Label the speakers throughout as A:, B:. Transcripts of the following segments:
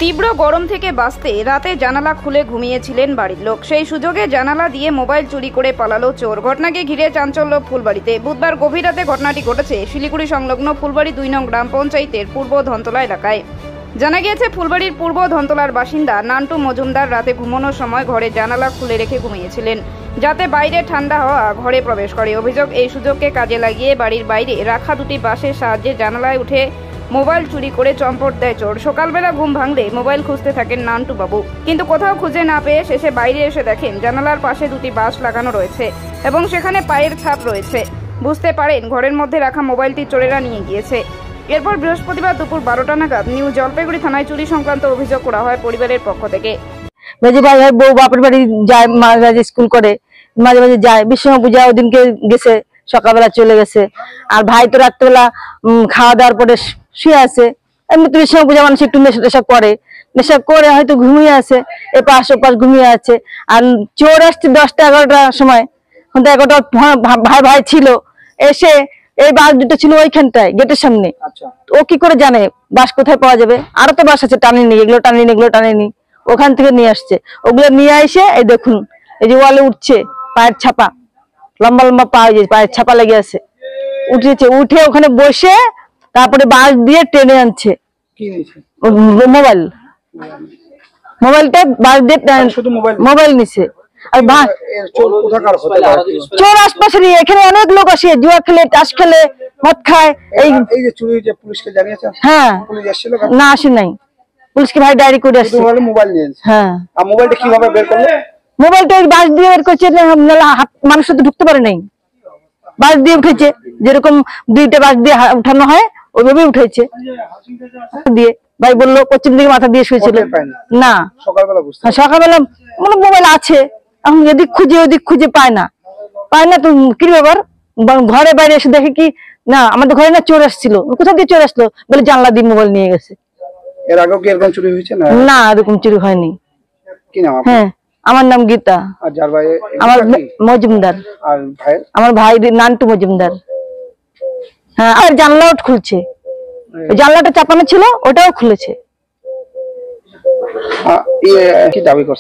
A: তীব্র গরম থেকে বাঁচতে রাতে জানালা খুলে ঘুমিয়েছিলেন বাড়ির লোক। সেই সুযোগে জানালা দিয়ে মোবাইল চুরি করে পালালো চোর। ঘটনাকে ঘিরে চাঞ্চল্য ফুলবাড়িতে। বুধবার গভীর রাতে ঘটনাটি ঘটেছে শিলিগুড়ি সংলগ্ন ফুলবাড়ি 2 নং গ্রাম পঞ্চায়েতের পূর্ব ধনতলা এলাকায়। জানা গিয়েছে ফুলবাড়ির পূর্ব ধনতলার বাসিন্দা নান্টু মজুমদার রাতে ঘুমানোর সময় ঘরে জানালা খুলে রেখে ঘুমিয়েছিলেন, যাতে বাইরে ঠান্ডা হাওয়া ঘরে প্রবেশ করে। অভিযোগ, এই সুযোগকে কাজে লাগিয়ে বাড়ির বাইরে রাখা দুটি বাঁশের সাহায্যে জানালায় উঠে মোবাইল চুরি করে চম্পট দেয় চোর। সকালবেলা ঘুম ভাঙলে মোবাইল খুঁজতে থাকেন নান্টু বাবু, কিন্তু কোথাও খুঁজে না পেয়ে শেষে বাইরে এসে দেখেন জানালার পাশে দুটি বাঁশ লাগানো রয়েছে এবং সেখানে পায়ের ছাপ রয়েছে। বুঝতে পারেন ঘরের মধ্যে রাখা মোবাইলটি চোরেরা নিয়ে গিয়েছে। এরপর বৃহস্পতিবার দুপুর 12টা নাগাদ নিউ জলপাইগুড়ি থানায় চুরি সংক্রান্ত অভিযোগ করা হয় পরিবারের পক্ষ থেকে।
B: মেজি ভাই বউ বাপের বাড়ি যায়, মাঝে স্কুল করে, মাঝে মাঝে যায়। বিশ্বকর্মা পূজা ওদিনকে গেছে, সকালবেলা চলে গেছে। আর ভাই তো রাত্রেবেলা খাওয়া দাওয়ার পরে শুয়ে আছে। এমনি তো বিশ্বকর্মা পূজা মানুষ একটু নেশা করে, নেশা করে হয়তো ঘুমিয়ে আছে, এপাশ ওপাশ ঘুমিয়ে আছে। আর চোর আসছে 10টা 11টার সময়, 11টা ভাই ভাই ছিল, এসে এই বাস দুটো ছিল ওইখানটায় গেটের সামনে। ও কি করে জানে বাস কোথায় পাওয়া যাবে? আরো তো বাস আছে, টানেনি, এগুলো টানেনি, এগুলো টানেনি, ওখান থেকে নিয়ে আসছে। ওগুলো নিয়ে এসে এই দেখুন, এই যে ওয়ালে উঠছে, পায়ের ছাপা, লম্বা লম্বা পা, পায়ের ছাপা লেগে আছে। উঠেছে, উঠে ওখানে বসে তারপরে বাস দিয়ে টেনে আনছে মোবাইল। মোবাইলটা বাস দিয়ে মোবাইল নিছে। আর চোর আশপাশে নিয়ে, এখানে অনেক লোক আসে, জুয়া খেলে, তাস খেলে, মদ খায়। এই যে চুরি যে পুলিশকে জানিয়েছে? হ্যাঁ, পুলিশ আসছিল না? আসে নাই, পুলিশকে ভাই ডায়েরি করে আসছে। মোবাইল নিয়েছে। হ্যাঁ। আর মোবাইলটা কিভাবে বের করলো? মোবাইলটা বাস দিয়ে বের করছে, মানুষ তো ঢুকতে পারে নাই, বাস দিয়ে উঠেছে। যেরকম 2টা বাস দিয়ে উঠানো হয় ওইভাবে উঠেছে দিয়ে। ভাই বললো পশ্চিম দিকে মাথা দিয়ে শুয়েছিল। না, সকালবেলা মানে মোবাইল আছে, এখন এদিক খুঁজে ওদিক খুঁজে পায় না তো কি ব্যাপার? ঘরে বাইরে এসে দেখে কি না, আমাদের ঘরে না চোর আসছিল। কোথা দিয়ে চোর আসলো? বলে জানলা দিয়ে মোবাইল নিয়ে গেছে। এর আগেও কি এরকম চুরি হয়েছে? না, এরকম চুরি হয়নি। কি নাম? হ্যাঁ, আমার নাম গীতা। আর যার ভাই? আমার মজুমদার। আর ভাই? আমার ভাই নান্টু মজুমদার। হ্যাঁ, আর জানলাও খুলছে, জানলাটা চাপানো ছিল ওটাও খুলেছে।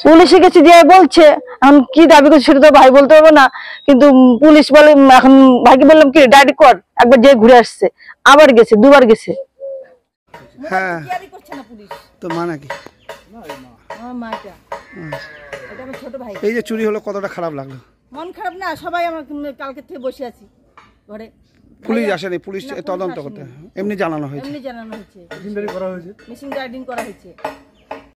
B: পুলিশে গেছে যে বলছে, এখন কি দাবি করছে সেটা তো ভাই বলতে পারবো না, কিন্তু পুলিশ বলে, এখন ভাইকে বললাম কি ডায়েরি কর, একবার যে ঘুরে আসছে, আবার গেছে, 2বার গেছে।
C: হ্যাঁ, তো মা নাকি? এই যে চুরি হলো, কতটা খারাপ লাগলো?
D: মন খারাপ না, সবাই আমার কালকে থেকে বসে আছি ঘরে।
C: পুলিশ আসেনি? পুলিশ তদন্ত করতে এমনি জানানো হয়েছে?
D: এমনি জানানো হয়েছে, মেশিন গার্ডিং করা হয়েছে।